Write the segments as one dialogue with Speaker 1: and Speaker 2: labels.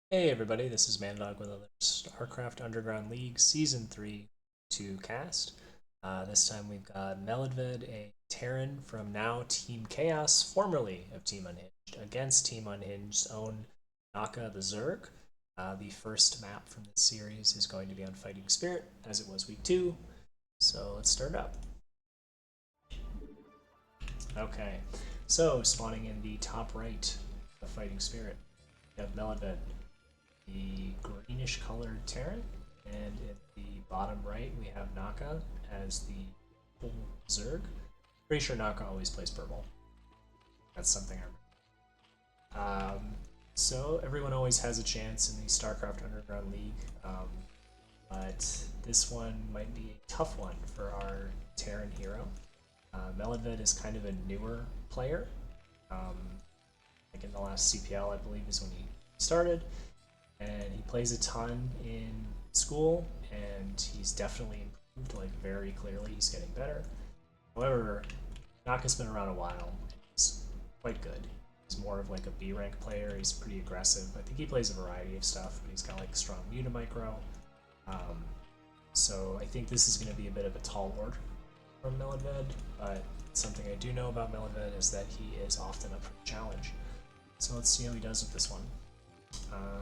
Speaker 1: Hey everybody, this is Melodved with another Starcraft Underground League Season 3 to cast. This time we've got Melodved, a Terran from now Team Chaos, formerly of Team Unhinged, against Team Unhinged's own Naka the Zerg. The first map from this series is going to be on Fighting Spirit, as it was week 2. So let's start up. Okay, so spawning in the top right of Fighting Spirit, we have Melodved, the greenish colored Terran, and in the bottom right we have Naka as the full Zerg. Pretty sure Naka always plays purple. That's something I remember. So everyone always has a chance in the StarCraft Underground League, but this one might be a tough one for our Terran hero. Melodved is kind of a newer player. Like in the last CPL, I believe, is when he started, and he plays a ton in SCUL, and he's definitely improved, like very clearly he's getting better. However, Naka's been around a while, and he's quite good. He's more of like a B rank player, he's pretty aggressive. I think he plays a variety of stuff, but he's got like strong Micro. So I think this is going to be a bit of a tall order from Melodved, but something I do know about Melodved is that he is often up for the challenge. So let's see how he does with this one.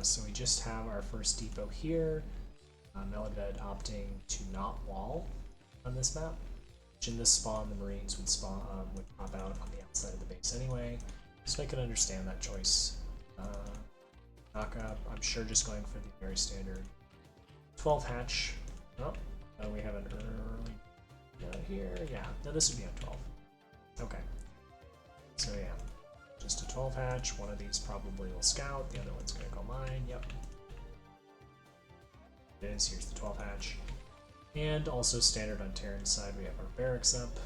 Speaker 1: So we just have our first depot here. Melodved opting to not wall on this map, which in this spawn the Marines would pop out on the outside of the base anyway. So I can understand that choice. Naka, I'm sure just going for the very standard 12 hatch. Oh, we have an early here. Yeah, no, this would be on 12. Okay. So yeah, just a 12 hatch. One of these probably will scout. The other one's going to go mine. Yep. It is. Here's the 12 hatch. And also standard on Terran's side, we have our barracks up.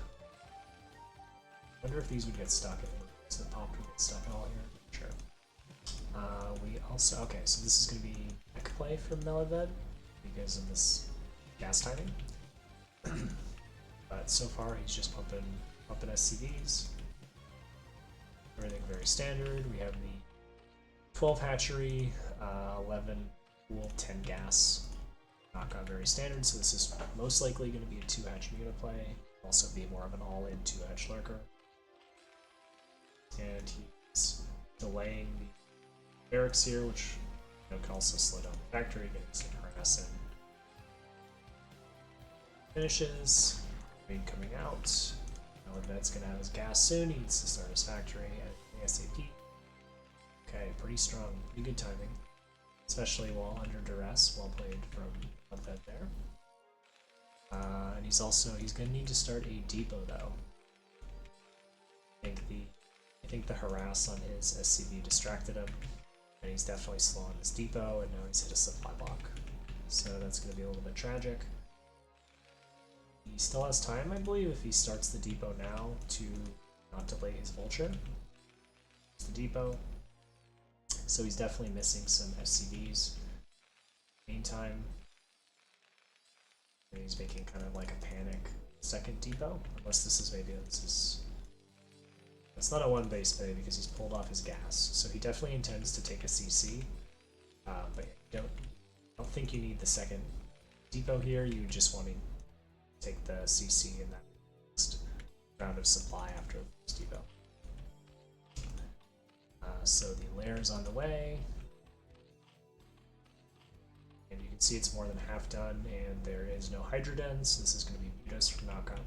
Speaker 1: Wonder if these would get stuck. If the pop would get stuck at all here. Sure. We also, okay, so this is going to be mech play from Melodved because of this gas timing. But so far he's just pumping SCVs. Everything very standard. We have the 12 hatchery, 11 pool, 10 gas. Naka very standard, so this is most likely going to be a 2 hatch unit play. Also be more of an all-in 2 hatch lurker. And he's delaying the barracks here, which can also slow down the factory, getting some harass in. Finishes. Rain coming out. Melodved's gonna have his gas soon. He needs to start his factory at ASAP. Okay, pretty strong, pretty good timing, especially while under duress. Well played from Melodved there. And he's gonna need to start a depot though. I think the harass on his SCV distracted him, and he's definitely slow on his depot, and now he's hit a supply block. So that's gonna be a little bit tragic. He still has time, I believe, if he starts the depot now to not delay his vulture. It's the depot. So he's definitely missing some SCVs. Meantime, he's making kind of like a panic second depot, unless it's not a one base play because he's pulled off his gas. So he definitely intends to take a CC, but I don't think you need the second depot here. You just want to take the CC in that next round of supply after the first depot. So the lair is on the way, and you can see it's more than half done, and there is no Hydra Den, so this is going to be Mutos from Naka.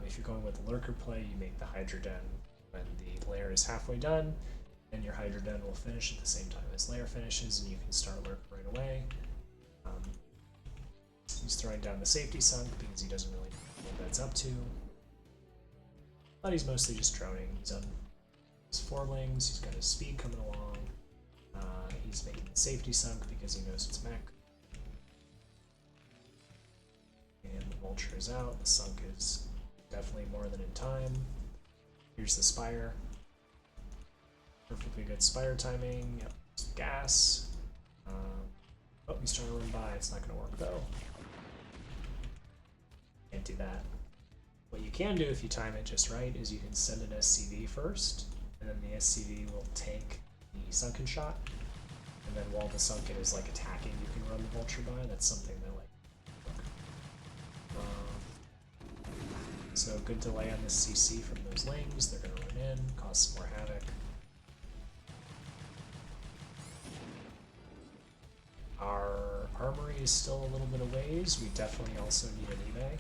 Speaker 1: If you're going with the lurker play, you make the Hydra Den when the lair is halfway done, and your Hydra Den will finish at the same time as lair finishes, and you can start lurker right away. He's throwing down the safety sunk because he doesn't really know what that's up to. But he's mostly just droning. He's on his forelings, he's got his speed coming along. He's making the safety sunk because he knows it's mech. And the vulture is out. The sunk is definitely more than in time. Here's the spire. Perfectly good spire timing. Yep, gas. Oh, he's trying to run by. It's not going to work though. Can't do that. What you can do if you time it just right is you can send an SCV first, and then the SCV will take the sunken shot, and and then while the Sunken is like attacking, you can run the Vulture by. That's something that like. So good delay on this CC from those lings. They're gonna run in, cause some more havoc. Our armory is still a little bit of ways. We definitely also need an eBay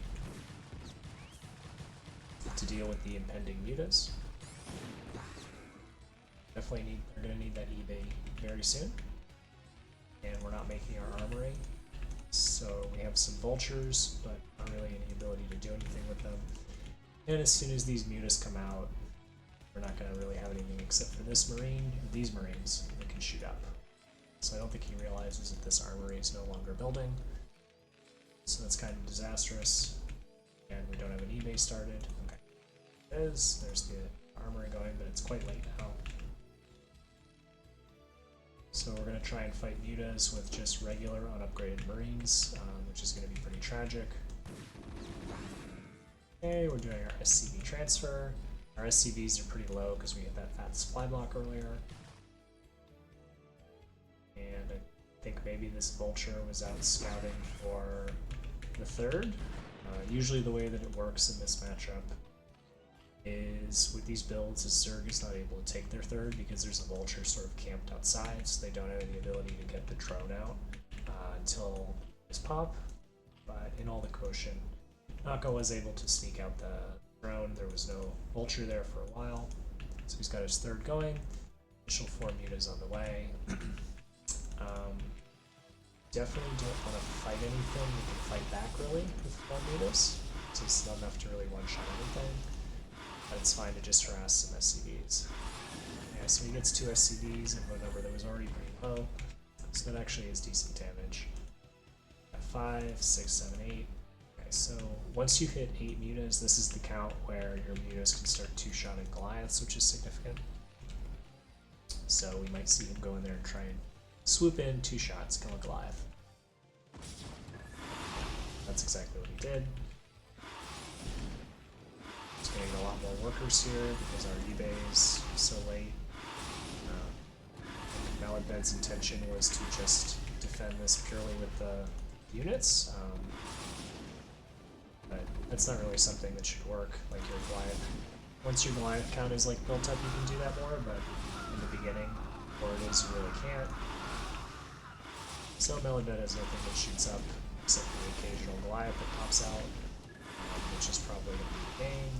Speaker 1: to deal with the impending mutas. Definitely we're gonna need that eBay very soon. And we're not making our armory. So we have some vultures, but not really any ability to do anything with them. And as soon as these mutas come out, we're not gonna really have anything except for this marine, these marines that can shoot up. So I don't think he realizes that this armory is no longer building. So that's kind of disastrous. And we don't have an eBay started. Okay. There's the armory going, but it's quite late now. So we're going to try and fight mutas with just regular unupgraded marines, which is going to be pretty tragic. Okay, we're doing our SCV transfer. Our SCVs are pretty low because we hit that fat supply block earlier. And I think maybe this vulture was out scouting for the third. Usually the way that it works in this matchup is with these builds, is Zerg is not able to take their third because there's a vulture sort of camped outside, so they don't have any ability to get the drone out until this pop. But in all the quotient, Naka was able to sneak out the drone. There was no vulture there for a while, so he's got his third going. Initial 4 mutas on the way. Definitely don't want to fight anything. We can fight back really with 4 mutas, so it's not enough to really one-shot anything. But it's fine to just harass some SCVs. Yeah, so he gets 2 SCVs and a number that was already pretty low, so that actually is decent damage. At 5, 6, 7, 8. Okay, so once you hit 8 mutas, this is the count where your mutas can start 2-shotting Goliaths, which is significant. So we might see him go in there and try and swoop in, 2 shots, kill a Goliath. That's exactly what he did. He's getting a lot more workers here because our eBay is so late. Melodved's intention was to just defend this purely with the units, but that's not really something that should work. Like your Goliath, once your Goliath count is like built up, you can do that more, but in the beginning, or it is, you really can't. So Melodved has nothing that shoots up except for the occasional Goliath that pops out, which is probably going to be the game.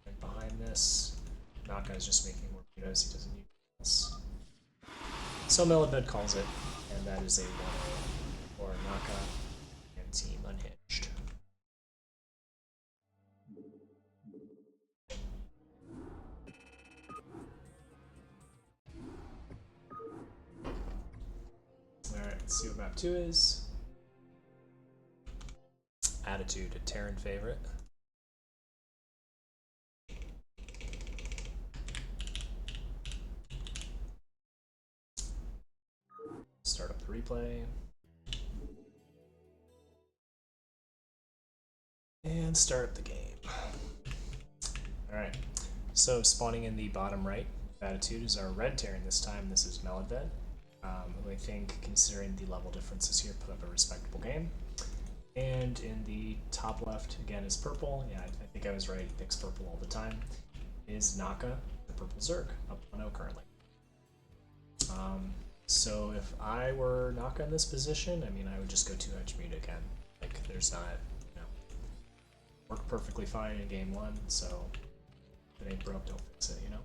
Speaker 1: And behind this, Naka is just making more mutas, he doesn't need this. So Melodved calls it, and that is a 1-0 for Naka and Team Unhinged. Alright, let's see what map 2 is. Attitude, a Terran favorite. Start up the replay. And start up the game. Alright, so spawning in the bottom right Attitude is our red Terran this time. This is Melodved, who I think, considering the level differences here, put up a respectable game. And in the top left, again, is purple. Yeah, I think I was right, he picks purple all the time. Is Naka, the purple Zerg, up 1-0 currently. So if I were Naka in this position, I mean, I would just go 2-edge mute again. Like, there's not, you know, worked perfectly fine in game 1, so if it ain't broke, don't fix it, you know?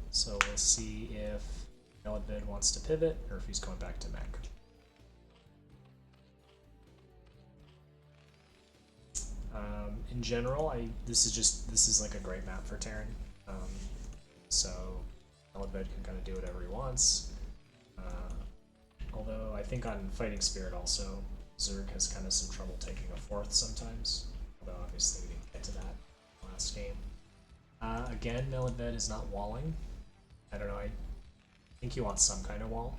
Speaker 1: So we'll see if Melodved wants to pivot, or if he's going back to mech. In general, this is like a great map for Terran. So Melodved can kind of do whatever he wants. Although I think on Fighting Spirit also, Zerg has kind of some trouble taking a 4th sometimes. Although obviously we didn't get to that last game. Again, Melodved is not walling. I don't know, I think you want some kind of wall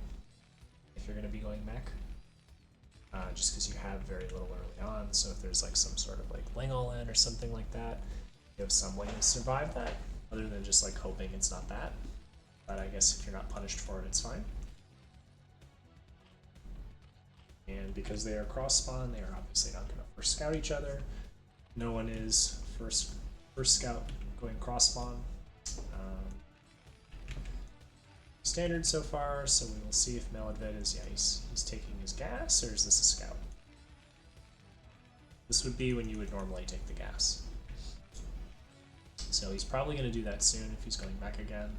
Speaker 1: if you're going to be going mech. Just because you have very little early on, so if there's like some sort of like ling all in or something like that, you have some way to survive that, other than just like hoping it's not that. but I guess if you're not punished for it, it's fine. And because they are cross spawn, they are obviously not going to first scout each other. No one is first scout going cross spawn. Standard so far, so we will see if Melodved is, yeah, he's taking his gas, or is this a scout? This would be when you would normally take the gas. So he's probably going to do that soon if he's going back again.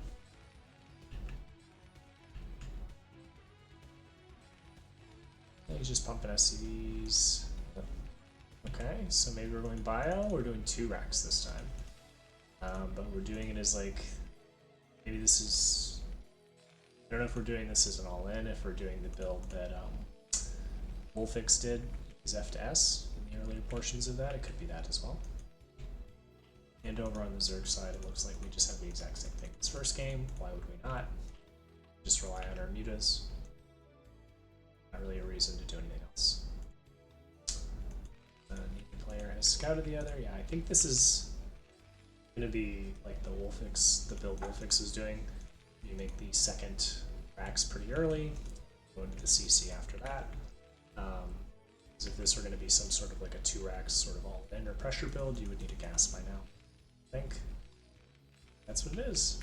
Speaker 1: He's just pumping SCVs. Okay, so maybe we're going bio. We're doing 2 racks this time. But we're doing it as like, maybe this is, I don't know if we're doing this as an all-in, if we're doing the build that Wolfix did, is F to S in the earlier portions of that. It could be that as well. And over on the Zerg side, it looks like we just have the exact same thing as first game. Why would we not? Just rely on our mutas. Not really a reason to do anything else. Neither player has scouted the other. Yeah, I think this is going to be like the build Wolfix is doing. You make the second racks pretty early, go into the CC after that. Because if this were going to be some sort of like a 2 racks sort of all-in or pressure build, you would need a gas by now. I think that's what it is.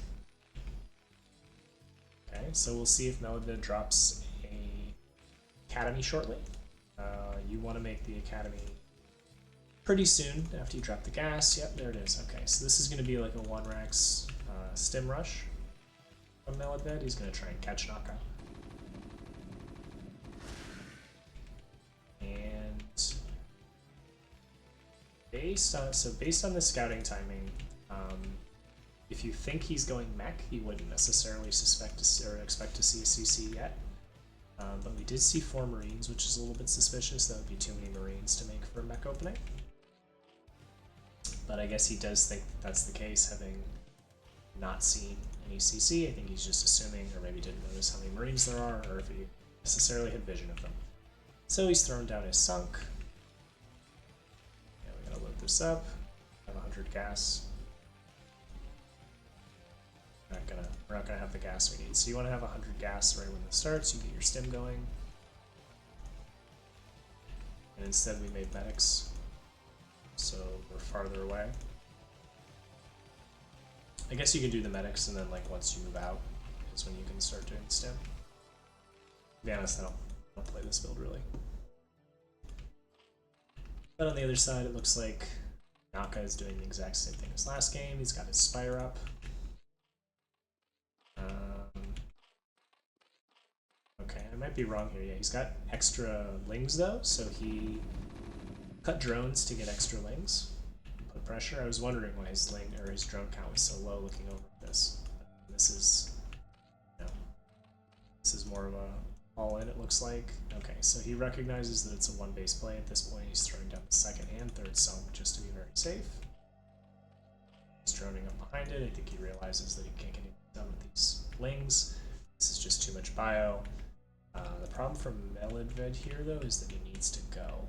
Speaker 1: Okay, so we'll see if Melodved drops a academy shortly. You want to make the academy pretty soon after you drop the gas. Yep, there it is. Okay, so this is going to be like a 1 racks stim rush from Melodved. He's going to try and catch Naka. And based on the scouting timing, if you think he's going mech, he wouldn't necessarily expect to see a CC yet. But we did see 4 Marines, which is a little bit suspicious. That would be too many Marines to make for a mech opening. But I guess he does think that's the case, having not seen any CC. I think he's just assuming, or maybe didn't notice how many Marines there are, or if he necessarily had vision of them. So he's thrown down his sunk. Yeah, we gotta load this up. Have 100 gas. We're not gonna have the gas we need. So you want to have 100 gas right when this starts. You get your stim going. And instead we made medics, so we're farther away. I guess you can do the medics, and then like once you move out is when you can start doing the stim. To be honest, I don't play this build really. But on the other side, it looks like Naka is doing the exact same thing as last game. He's got his Spire up. Okay, I might be wrong here. Yeah, he's got extra lings though, so he cut drones to get extra lings. Put pressure. I was wondering why his ling or his drone count was so low looking over at this. This is, you know, this is more of a all in, it looks like. Okay, so he recognizes that it's a 1 base play at this point. He's throwing down the 2nd and 3rd sunk just to be very safe. He's droning up behind it. I think he realizes that he can't get anything done with these lings. This is just too much bio. The problem for Melodved here, though, is that he needs to go.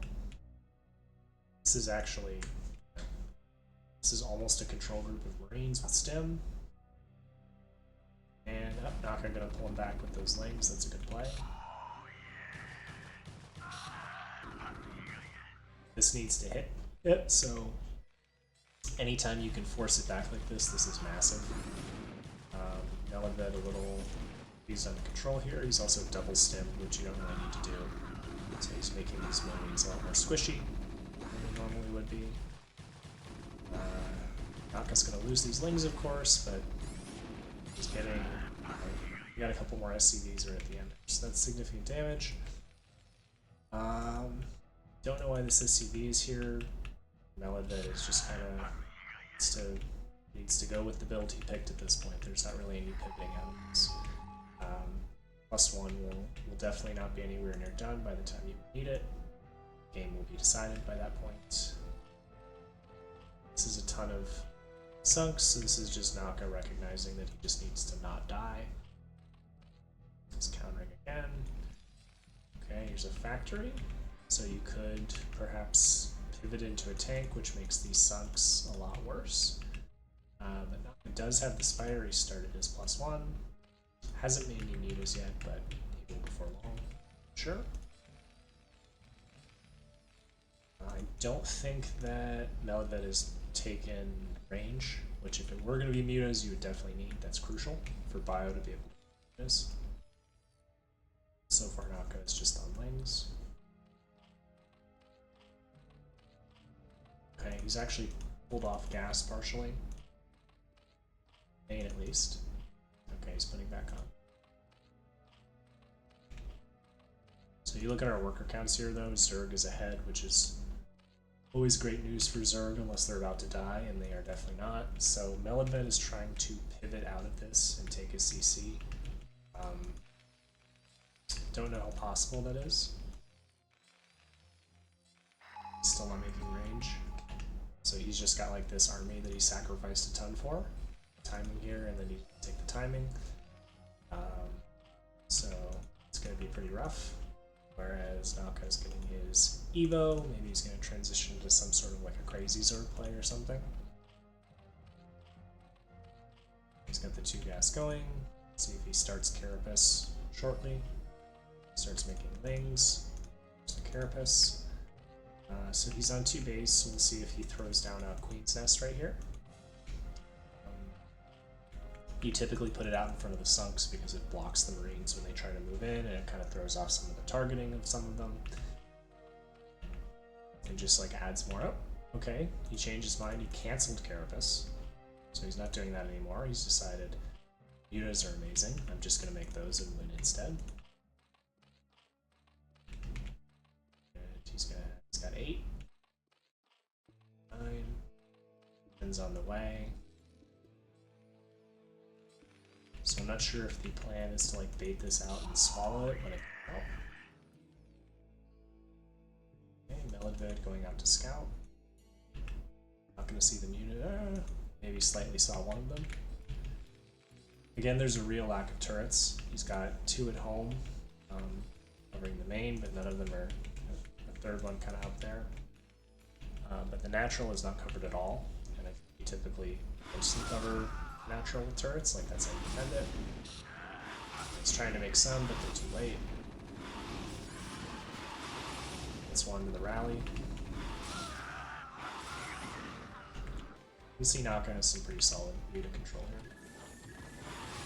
Speaker 1: This is actually... This is almost a control group of Marines with stim. And Naka gonna pull him back with those lings. That's a good play. This needs to hit it, so anytime you can force it back like this is massive. Melodved a little... He's under control here. He's also double stimmed, which you don't really need to do. So he's making these Marines a lot more squishy than they normally would be. Naka's going to lose these lings, of course, but he's getting... we got a couple more SCVs right at the end, so that's significant damage. Don't know why this SCV is here. Melodved is just kind of needs to go with the build he picked at this point. There's not really any pivoting out of this. +1 will definitely not be anywhere near done by the time you need it. Game will be decided by that point. This is a ton of sunks, so this is just Naka recognizing that he just needs to not die. He's countering again. Okay, here's a factory. So you could perhaps pivot into a tank, which makes these sunks a lot worse. But Naka does have the Spire. He started his +1. Hasn't made any mutas yet, but he will before long. Sure. I don't think that Melodved has taken range, which if it were going to be mutas, you would definitely need. That's crucial for bio to be able to do this. So far, Naka is just on wings. Okay, he's actually pulled off gas partially. Main at least. Okay, he's putting back on. So you look at our worker counts here though, Zerg is ahead, which is always great news for Zerg unless they're about to die, and they are definitely not. So Melodved is trying to pivot out of this and take his CC. Don't know how possible that is. He's still not making range. So he's just got like this army that he sacrificed a ton for. Timing here, and then he take the timing. So it's going to be pretty rough. Whereas Naka's getting his Evo, maybe he's going to transition to some sort of like a crazy Zerg play or something. He's got the 2 gas going. See if he starts Carapace shortly. Starts making things. There's the Carapace. So he's on 2 base, so we'll see if he throws down a Queen's Nest right here. You typically put it out in front of the sunks because it blocks the Marines when they try to move in, and it kind of throws off some of the targeting of some of them. And just like adds more. Oh, okay. He changed his mind. He canceled Carapace. So he's not doing that anymore. He's decided mutas are amazing. I'm just going to make those and win instead. And he's got 8. 9. Pins on the way. So I'm not sure if the plan is to like bait this out and swallow it, but okay, Melodved going out to scout. Not going to see the muta. Maybe slightly saw one of them. Again, there's a real lack of turrets. He's got 2 at home, covering the main, but none of them are. The 3rd one kind of up there. But the natural is not covered at all, and I think you typically mostly cover natural with turrets, like that's how you defend it. He's trying to make some, but they're too late. Gets one to the rally. You see Naka has some pretty solid muta control here.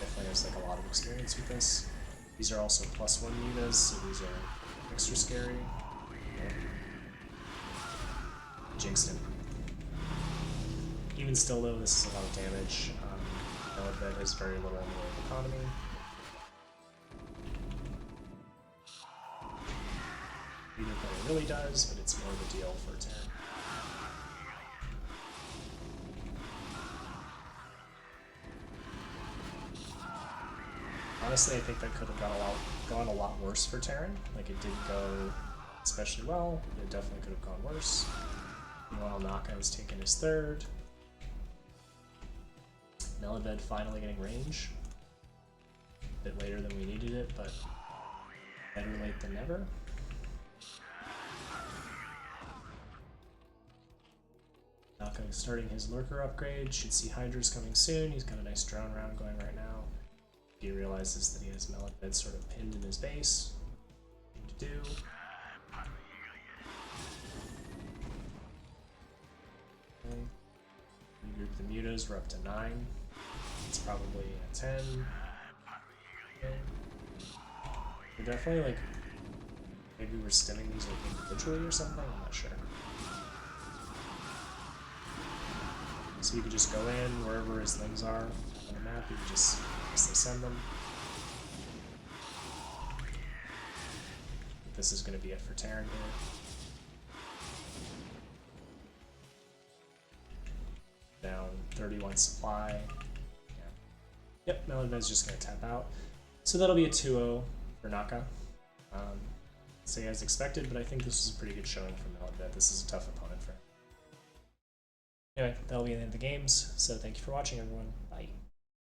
Speaker 1: Definitely has like a lot of experience with this. These are also +1 mutas, so these are extra scary. Yeah. Jinxed him. Even still though, this is a lot of damage. Melodved has very little in the way of economy. Either player really does, but it's more of a deal for Terran. Honestly, I think that could have gone a lot worse for Terran. Like, it didn't go especially well. It definitely could have gone worse. Meanwhile, Naka has taken his 3rd. Melodved finally getting range. A bit later than we needed it, but better late than never. Naka starting his lurker upgrade. Should see Hydras coming soon. He's got a nice drone round going right now. He realizes that he has Melodved sort of pinned in his base. What to do. Okay. Regroup the mutas. We're up to 9. It's probably a 10. Okay. We're definitely like, maybe we're stimming these like individually or something, I'm not sure. So you could just go in wherever his things are on the map, you can just send them. This is going to be it for Terran here. Down 31 supply. Yep, Melodved's just going to tap out. So that'll be a 2-0 for Naka. So as expected, but I think this is a pretty good showing for Melodved. This is a tough opponent for him. Anyway, that'll be the end of the games, so thank you for watching, everyone.